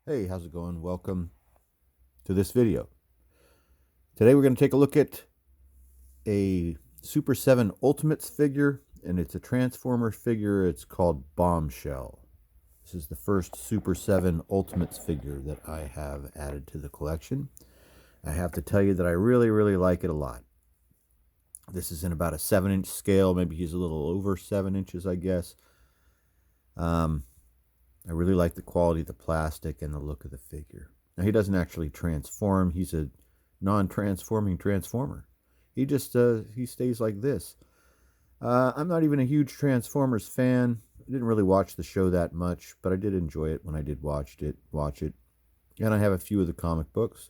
Hey, how's it going? Welcome to this video. Today we're going to take a look at a Super 7 Ultimates figure, and it's a Transformers figure. It's called Bombshell. This is the first Super 7 Ultimates figure that I have added to the collection. I have to tell you that I really like it a lot. This is in about a 7-inch scale. Maybe he's a little over 7 inches, I guess. I really like the quality of the plastic and the look of the figure. Now, he doesn't actually transform. He's a non-transforming transformer. He stays like this. I'm not even a huge Transformers fan. I didn't really watch the show that much, but I did enjoy it when I did watch it. And I have a few of the comic books,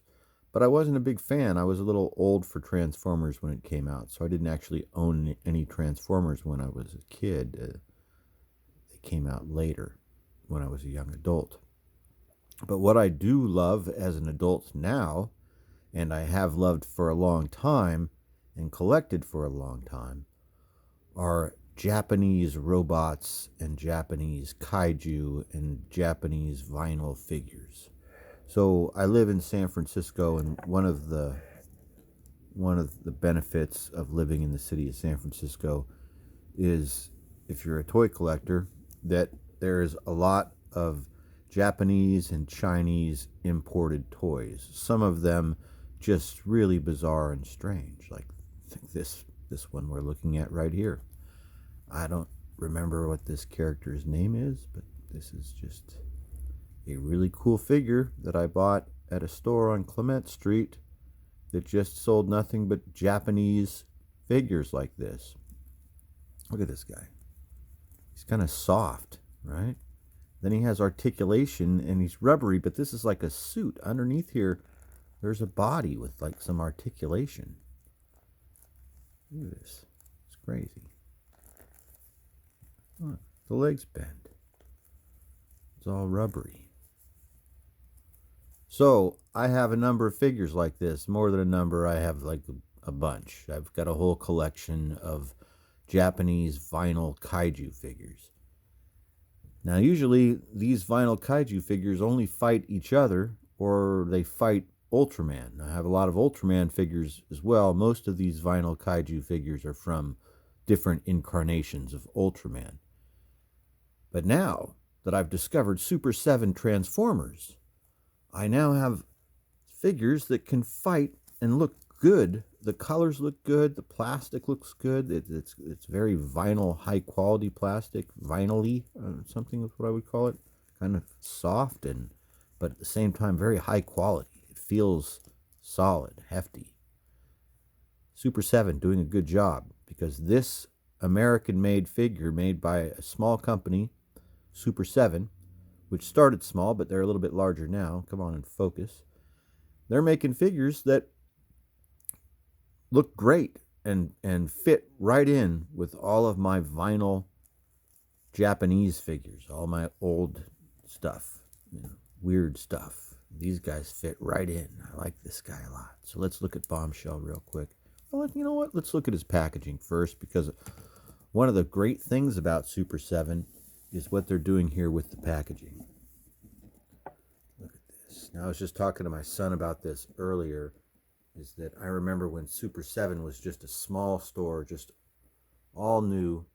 but I wasn't a big fan. I was a little old for Transformers when it came out, so I didn't actually own any Transformers when I was a kid. They came out later when I was a young adult. But what I do love as an adult now, and I have loved for a long time and collected for a long time, are Japanese robots and Japanese kaiju and Japanese vinyl figures. So I live in San Francisco, and one of the benefits of living in the city of San Francisco is, if you're a toy collector, that there's a lot of Japanese and Chinese imported toys. Some of them just really bizarre and strange, like this one we're looking at right here. I don't remember what this character's name is, but this is just a really cool figure that I bought at a store on Clement Street that just sold nothing but Japanese figures like this. Look at this guy. He's kind of soft, right? Then he has articulation and he's rubbery, but this is like a suit. Underneath here, there's a body with like some articulation. Look at this. It's crazy. Look, the legs bend. It's all rubbery. So I have a number of figures like this. More than a number, I have like a bunch. I've got a whole collection of Japanese vinyl kaiju figures. Now, usually these vinyl kaiju figures only fight each other, or they fight Ultraman. I have a lot of Ultraman figures as well. Most of these vinyl kaiju figures are from different incarnations of Ultraman. But now that I've discovered Super 7 Transformers, I now have figures that can fight and look good. The colors look good. The plastic looks good. It's very vinyl, high quality plastic, vinyl-y, something is what I would call it. Kind of soft but at the same time very high quality. It feels solid, hefty. Super 7 doing a good job, because this American-made figure made by a small company, Super 7, which started small, but they're a little bit larger now. Come on and focus. They're making figures that look great and fit right in with all of my vinyl Japanese figures, all my old stuff, weird stuff. These guys fit right in. I like this guy a lot. So let's look at Bombshell real quick. Well, you know what? Let's look at his packaging first, because one of the great things about Super 7 is what they're doing here with the packaging. Look at this. Now, I was just talking to my son about this earlier, is that I remember when Super 7 was just a small store, just all new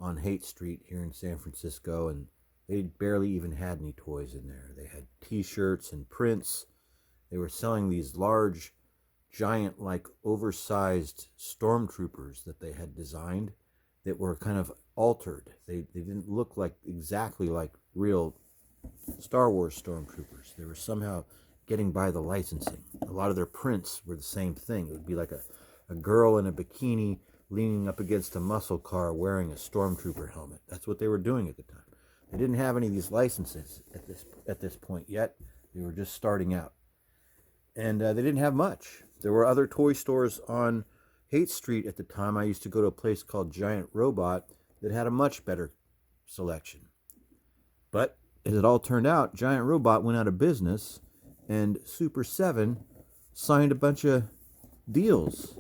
on Haight Street here in San Francisco, and they barely even had any toys in there. They had t-shirts and prints. They were selling these large, giant, like oversized stormtroopers that they had designed that were kind of altered. They didn't look like exactly like real Star Wars stormtroopers. They were somehow getting by the licensing. A lot of their prints were the same thing. It would be like a girl in a bikini leaning up against a muscle car wearing a stormtrooper helmet. That's what they were doing at the time. They didn't have any of these licenses at this point yet. They were just starting out. And they didn't have much. There were other toy stores on Haight Street at the time. I used to go to a place called Giant Robot that had a much better selection. But as it all turned out, Giant Robot went out of business, and Super 7 signed a bunch of deals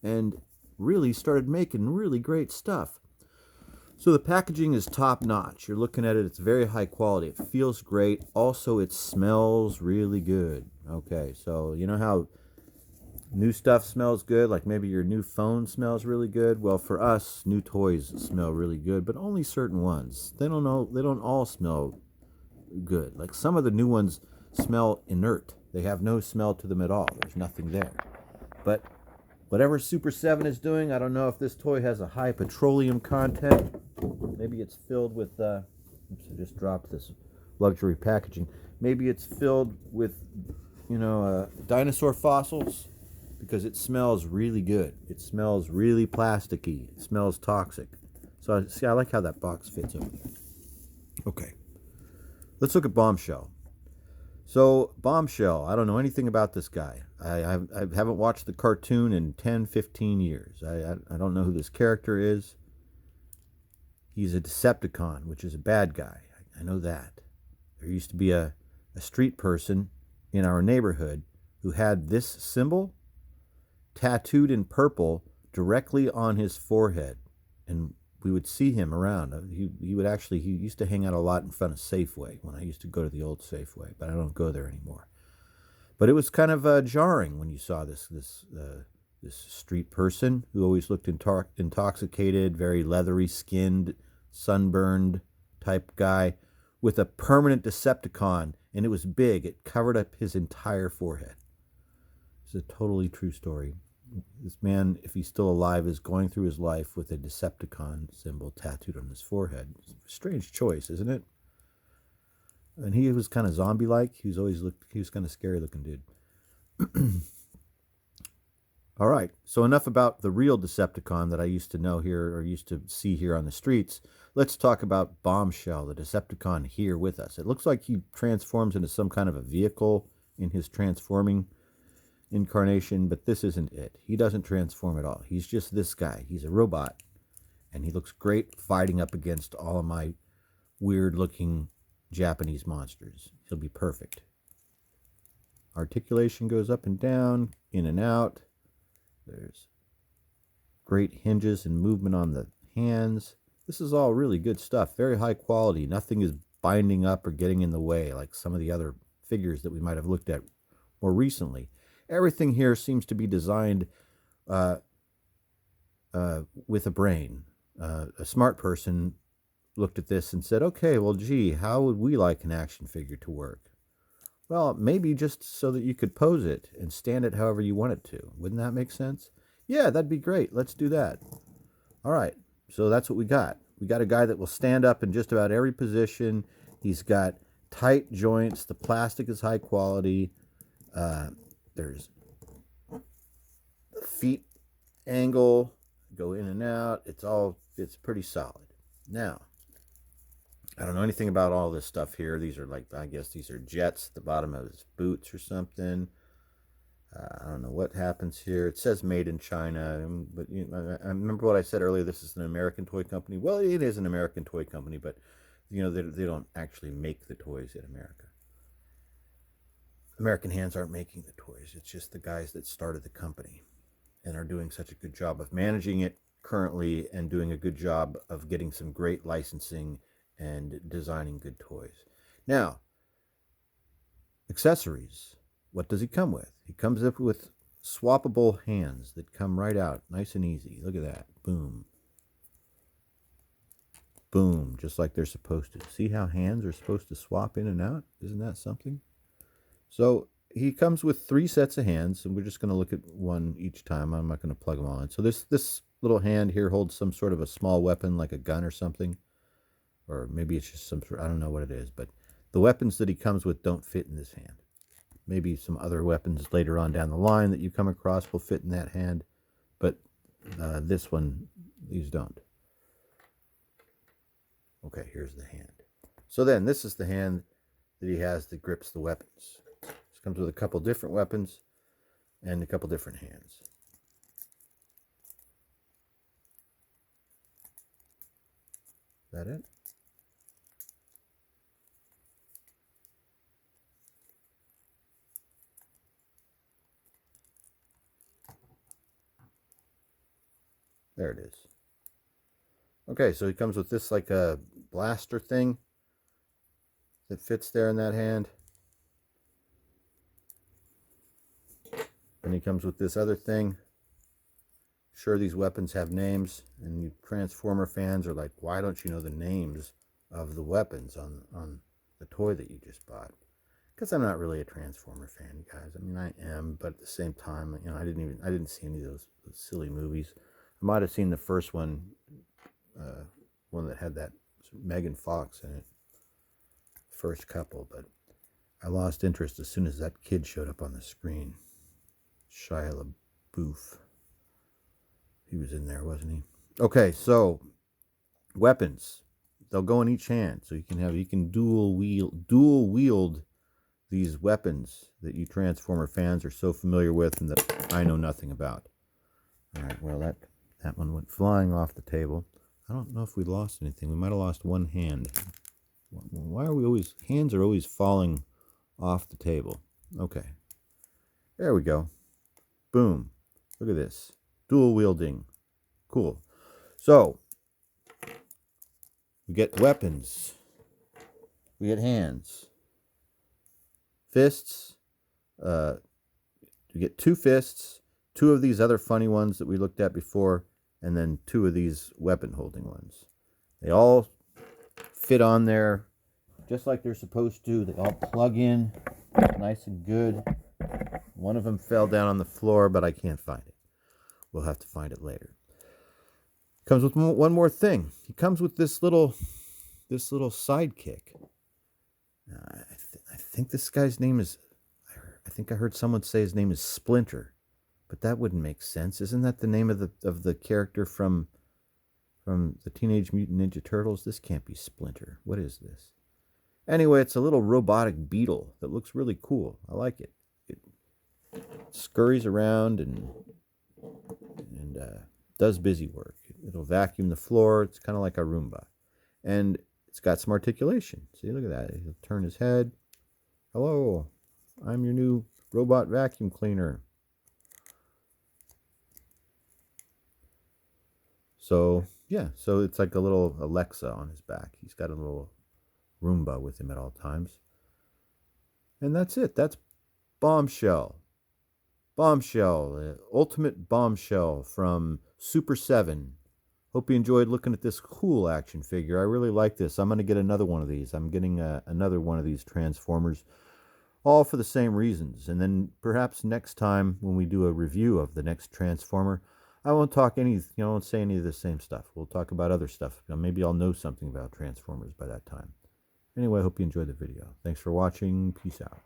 and really started making really great stuff. So the packaging is top notch. You're looking at it, it's very high quality. It feels great. Also, it smells really good. Okay, so you know how new stuff smells good, like maybe your new phone smells really good? Well, for us, new toys smell really good, but only certain ones. They don't all smell good. Like some of the new ones smell inert. They have no smell to them at all. There's nothing there. But whatever Super7 is doing, I don't know if this toy has a high petroleum content. Maybe it's filled with, oops, I just dropped this luxury packaging. Maybe it's filled with, dinosaur fossils, because it smells really good. It smells really plasticky. It smells toxic. So, see, I like how that box fits over there. Okay. Let's look at Bombshell. So, Bombshell, I don't know anything about this guy. I haven't watched the cartoon in 10, 15 years. I don't know who this character is. He's a Decepticon, which is a bad guy. I know that. There used to be a street person in our neighborhood who had this symbol tattooed in purple directly on his forehead. And we would see him around. He used to hang out a lot in front of Safeway when I used to go to the old Safeway, but I don't go there anymore. But it was kind of jarring when you saw this street person who always looked intoxicated, very leathery skinned, sunburned type guy with a permanent Decepticon, and it was big. It covered up his entire forehead. It's a totally true story. This man, if he's still alive, is going through his life with a Decepticon symbol tattooed on his forehead. Strange choice, isn't it? And he was kind of zombie-like. He was kind of scary looking dude. All right, so enough about the real Decepticon that I used to know here, or used to see here on the streets. Let's talk about Bombshell, the Decepticon here with us. It looks like he transforms into some kind of a vehicle in his transforming incarnation, but this isn't it. He doesn't transform at all. He's just this guy. He's a robot, and he looks great fighting up against all of my weird-looking Japanese monsters. He'll be perfect. Articulation goes up and down, in and out. There's great hinges and movement on the hands. This is all really good stuff. Very high quality. Nothing is binding up or getting in the way like some of the other figures that we might have looked at more recently. Everything here seems to be designed with a brain. A smart person looked at this and said, okay, well, gee, how would we like an action figure to work? Well, maybe just so that you could pose it and stand it however you want it to. Wouldn't that make sense? Yeah, that'd be great. Let's do that. All right, so that's what we got. We got a guy that will stand up in just about every position. He's got tight joints. The plastic is high quality. There's the feet angle, go in and out. It's pretty solid. Now, I don't know anything about all this stuff here. These are I guess these are jets at the bottom of his boots or something. I don't know what happens here. It says made in China, but I remember what I said earlier. This is an American toy company. Well, it is an American toy company, but they don't actually make the toys in America. American hands aren't making the toys. It's just the guys that started the company and are doing such a good job of managing it currently and doing a good job of getting some great licensing and designing good toys. Now, accessories. What does he come with? He comes up with swappable hands that come right out, nice and easy. Look at that. Boom. Boom, just like they're supposed to. See how hands are supposed to swap in and out? Isn't that something? So he comes with 3 sets of hands, and we're just going to look at one each time. I'm not going to plug them all in. So this little hand here holds some sort of a small weapon, like a gun or something. Or maybe it's just some sort, I don't know what it is. But the weapons that he comes with don't fit in this hand. Maybe some other weapons later on down the line that you come across will fit in that hand. But this one, these don't. Okay, here's the hand. So then, this is the hand that he has that grips the weapons. This comes with a couple different weapons and a couple different hands. Is that it? There it is. Okay, so he comes with this like a blaster thing that fits there in that hand. And he comes with this other thing. Sure, these weapons have names, and you Transformer fans are like, why don't you know the names of the weapons on the toy that you just bought? Because I'm not really a Transformer fan, guys. I mean, I am, but at the same time, you know, I didn't see any of those silly movies. I might have seen the first one that had that Megan Fox in it, first couple, but I lost interest as soon as that kid showed up on the screen. Shia LaBeouf. He was in there, wasn't he? Okay, so weapons. They'll go in each hand, so you can dual wield these weapons that you Transformer fans are so familiar with and that I know nothing about. All right, well that one went flying off the table. I don't know if we lost anything. We might have lost one hand. Why are we always hands are always falling off the table? Okay, there we go. Boom. Look at this. Dual wielding. Cool. So we get weapons. We get hands. Fists. We get 2 fists, 2 of these other funny ones that we looked at before, and then 2 of these weapon holding ones. They all fit on there just like they're supposed to. They all plug in nice and good. One of them fell down on the floor, but I can't find it. We'll have to find it later. Comes with one more thing. He comes with this little sidekick. I think this guy's name is. I think I heard someone say his name is Splinter, but that wouldn't make sense. Isn't that the name of the character from the Teenage Mutant Ninja Turtles? This can't be Splinter. What is this? Anyway, it's a little robotic beetle that looks really cool. I like it. It scurries around and does busy work. It'll vacuum the floor. It's kind of like a Roomba. And it's got some articulation. See, look at that. He'll turn his head. Hello, I'm your new robot vacuum cleaner. So, yeah, so it's like a little Alexa on his back. He's got a little Roomba with him at all times. And that's it. That's Bombshell. Bombshell, the ultimate Bombshell from Super7. Hope you enjoyed looking at this cool action figure. I really like this. I'm going to get another one of these. I'm getting another one of these Transformers, all for the same reasons. And then perhaps next time when we do a review of the next Transformer, I won't talk I won't say any of the same stuff. We'll talk about other stuff. Maybe I'll know something about Transformers by that time. Anyway, I hope you enjoyed the video. Thanks for watching. Peace out.